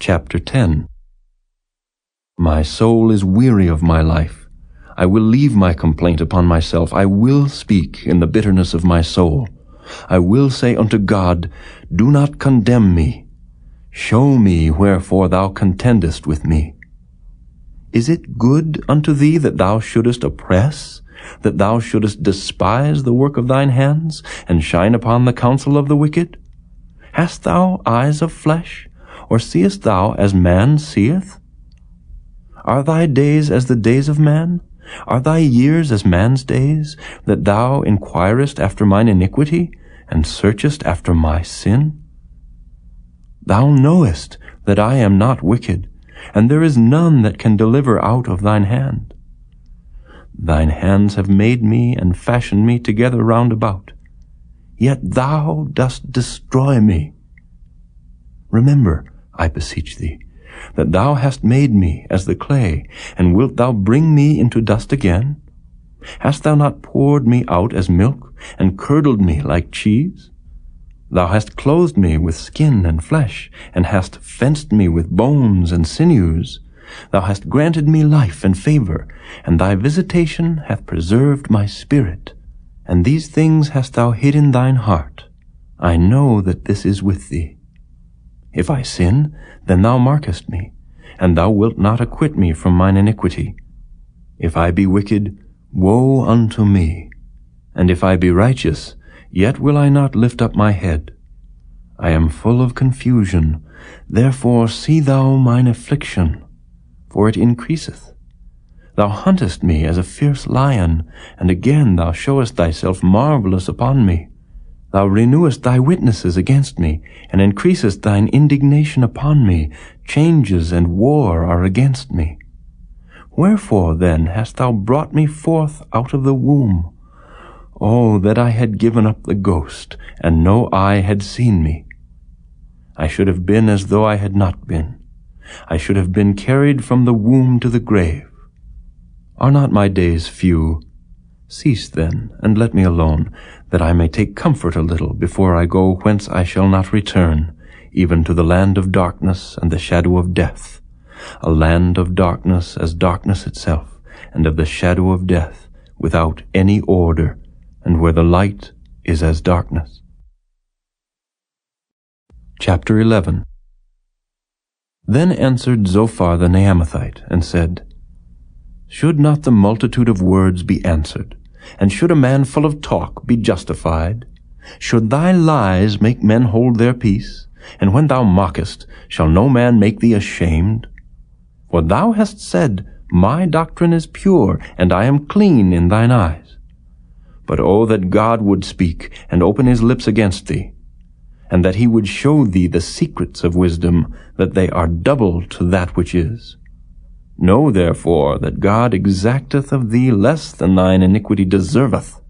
Chapter 10. My soul is weary of my life. I will leave my complaint upon myself. I will speak in the bitterness of my soul. I will say unto God, do not condemn me. Show me wherefore thou contendest with me. Is it good unto thee that thou shouldest oppress, that thou shouldest despise the work of thine hands, and shine upon the counsel of the wicked? Hast thou eyes of flesh, or seest thou as man seeth? Are thy days as the days of man? Are thy years as man's days, that thou inquirest after mine iniquity, and searchest after my sin? Thou knowest that I am not wicked, and there is none that can deliver out of thine hand. Thine hands have made me and fashioned me together round about, yet thou dost destroy me. Remember, I beseech thee, that thou hast made me as the clay, and wilt thou bring me into dust again? Hast thou not poured me out as milk, and curdled me like cheese? Thou hast clothed me with skin and flesh, and hast fenced me with bones and sinews. Thou hast granted me life and favor, and thy visitation hath preserved my spirit. And these things hast thou hid in thine heart. I know that this is with thee. If I sin, then thou markest me, and thou wilt not acquit me from mine iniquity. If I be wicked, woe unto me. And if I be righteous, yet will I not lift up my head. I am full of confusion, therefore see thou mine affliction, for it increaseth. Thou huntest me as a fierce lion, and again thou showest thyself marvelous upon me. Thou renewest thy witnesses against me, and increasest thine indignation upon me. Changes and war are against me. Wherefore then hast thou brought me forth out of the womb? Oh, that I had given up the ghost, and no eye had seen me. I should have been as though I had not been. I should have been carried from the womb to the grave. Are not my days few? Cease then, and let me alone, that I may take comfort a little before I go whence I shall not return, even to the land of darkness and the shadow of death, a land of darkness as darkness itself, and of the shadow of death, without any order, and where the light is as darkness. Chapter 11. Then answered Zophar the Naamathite, and said, Should not the multitude of words be answered? And should a man full of talk be justified? Should thy lies make men hold their peace? And when thou mockest, shall no man make thee ashamed? For thou hast said, My doctrine is pure, and I am clean in thine eyes. But oh, that God would speak, and open his lips against thee, and that he would show thee the secrets of wisdom, that they are double to that which is. Know therefore that God exacteth of thee less than thine iniquity deserveth.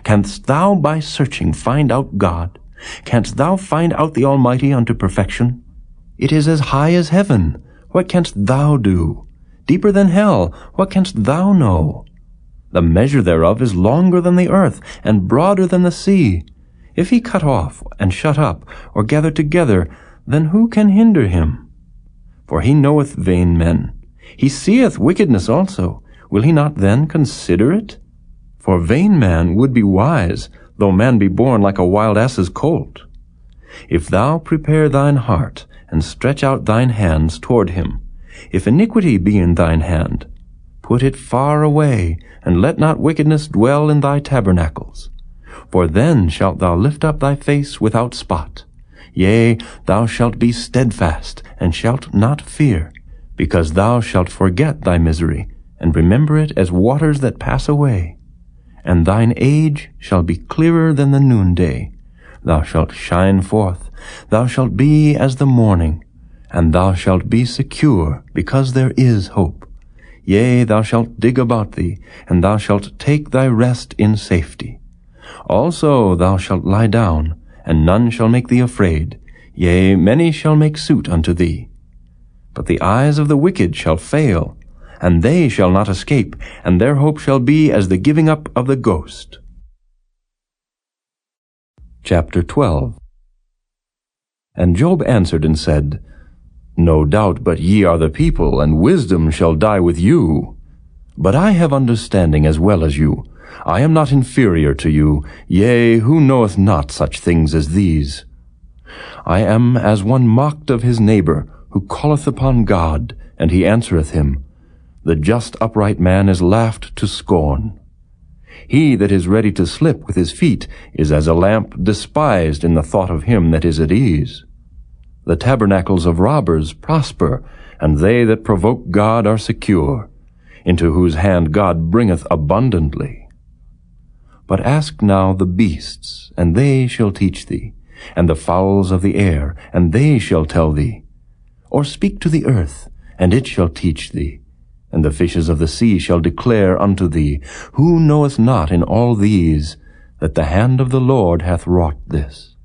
Canst thou by searching find out God? Canst thou find out the Almighty unto perfection? It is as high as heaven. What canst thou do? Deeper than hell. What canst thou know? The measure thereof is longer than the earth, and broader than the sea. If he cut off, and shut up, or gather together, then who can hinder him? For he knoweth vain men. He seeth wickedness also. Will he not then consider it? For vain man would be wise, though man be born like a wild ass's colt. If thou prepare thine heart, and stretch out thine hands toward him, if iniquity be in thine hand, put it far away, and let not wickedness dwell in thy tabernacles. For then shalt thou lift up thy face without spot. Yea, thou shalt be steadfast, and shalt not fear, because thou shalt forget thy misery, and remember it as waters that pass away. And thine age shall be clearer than the noonday. Thou shalt shine forth, thou shalt be as the morning, and thou shalt be secure, because there is hope. Yea, thou shalt dig about thee, and thou shalt take thy rest in safety. Also thou shalt lie down, and none shall make thee afraid. Yea, many shall make suit unto thee. But the eyes of the wicked shall fail, and they shall not escape, and their hope shall be as the giving up of the ghost. Chapter 12. And Job answered and said, No doubt but ye are the people, and wisdom shall die with you. But I have understanding as well as you. I am not inferior to you, yea, who knoweth not such things as these? I am as one mocked of his neighbor, who calleth upon God, and he answereth him. The just upright man is laughed to scorn. He that is ready to slip with his feet is as a lamp despised in the thought of him that is at ease. The tabernacles of robbers prosper, and they that provoke God are secure, into whose hand God bringeth abundantly. But ask now the beasts, and they shall teach thee, and the fowls of the air, and they shall tell thee. Or speak to the earth, and it shall teach thee, and the fishes of the sea shall declare unto thee. Who knoweth not in all these that the hand of the Lord hath wrought this?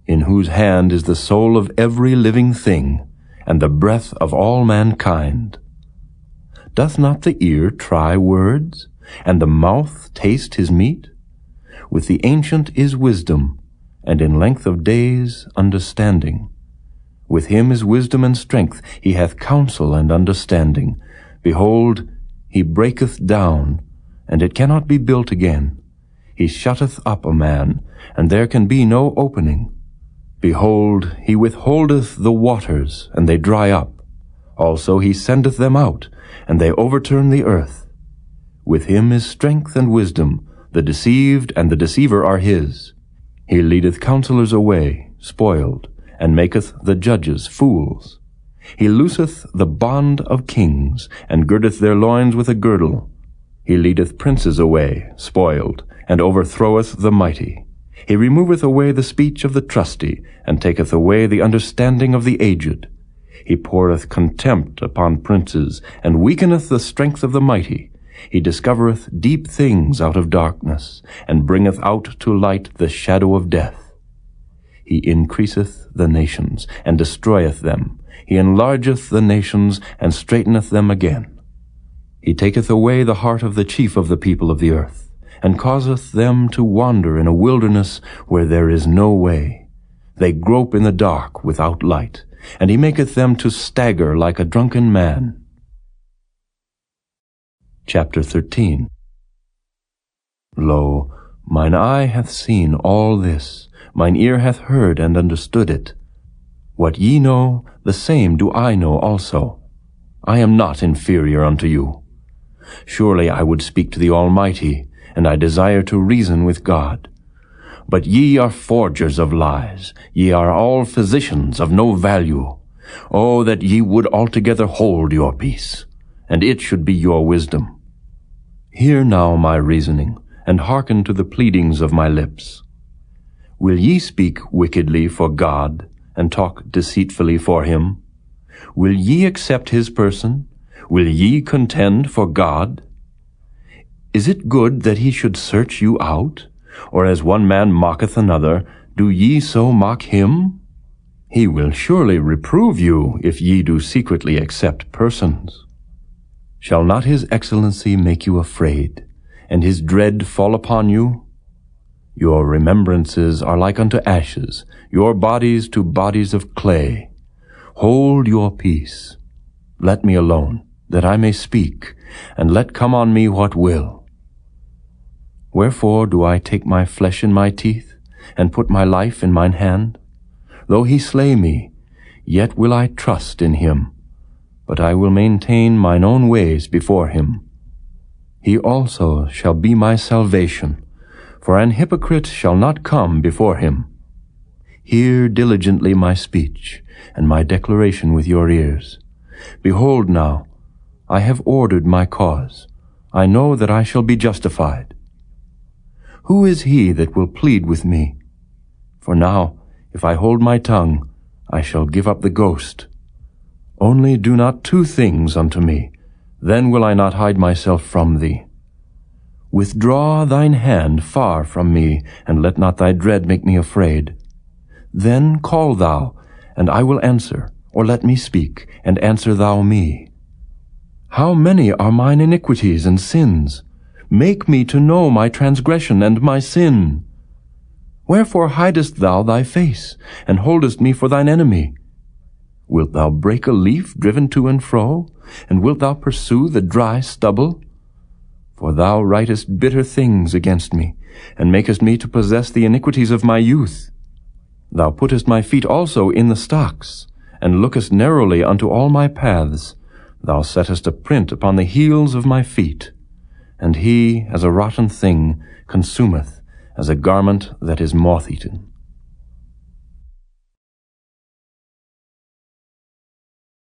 In whose hand is the soul of every living thing, and the breath of all mankind? Doth not the ear try words, and the mouth taste his meat? With the ancient is wisdom, and in length of days understanding. With him is wisdom and strength, he hath counsel and understanding. Behold, he breaketh down, and it cannot be built again. He shutteth up a man, and there can be no opening. Behold, he withholdeth the waters, and they dry up. Also he sendeth them out, and they overturn the earth. With him is strength and wisdom. The deceived and the deceiver are his. He leadeth counselors away, spoiled, and maketh the judges fools. He looseth the bond of kings, and girdeth their loins with a girdle. He leadeth princes away, spoiled, and overthroweth the mighty. He removeth away the speech of the trusty, and taketh away the understanding of the aged. He poureth contempt upon princes, and weakeneth the strength of the mighty. He discovereth deep things out of darkness, and bringeth out to light the shadow of death. He increaseth the nations, and destroyeth them. He enlargeth the nations, and straighteneth them again. He taketh away the heart of the chief of the people of the earth, and causeth them to wander in a wilderness where there is no way. They grope in the dark without light, and he maketh them to stagger like a drunken man. Chapter 13. Lo, mine eye hath seen all this, mine ear hath heard and understood it. What ye know, the same do I know also. I am not inferior unto you. Surely I would speak to the Almighty, and I desire to reason with God. But ye are forgers of lies, ye are all physicians of no value. Oh, that ye would altogether hold your peace, and it should be your wisdom. Hear now my reasoning, and hearken to the pleadings of my lips. Will ye speak wickedly for God, and talk deceitfully for him? Will ye accept his person? Will ye contend for God? Is it good that he should search you out? Or as one man mocketh another, do ye so mock him? He will surely reprove you, if ye do secretly accept persons. Shall not his excellency make you afraid, and his dread fall upon you? Your remembrances are like unto ashes, your bodies to bodies of clay. Hold your peace. Let me alone, that I may speak, and let come on me what will. Wherefore do I take my flesh in my teeth, and put my life in mine hand? Though he slay me, yet will I trust in him. But I will maintain mine own ways before him. He also shall be my salvation, for an hypocrite shall not come before him. Hear diligently my speech, and my declaration with your ears. Behold now, I have ordered my cause. I know that I shall be justified. Who is he that will plead with me? For now, if I hold my tongue, I shall give up the ghost. Only do not two things unto me, then will I not hide myself from thee. Withdraw thine hand far from me, and let not thy dread make me afraid. Then call thou, and I will answer, or let me speak, and answer thou me. How many are mine iniquities and sins? Make me to know my transgression and my sin. Wherefore hidest thou thy face, and holdest me for thine enemy? Wilt thou break a leaf driven to and fro? And wilt thou pursue the dry stubble? For thou writest bitter things against me, and makest me to possess the iniquities of my youth. Thou puttest my feet also in the stocks, and lookest narrowly unto all my paths. Thou settest a print upon the heels of my feet. And he, as a rotten thing, consumeth, as a garment that is moth-eaten.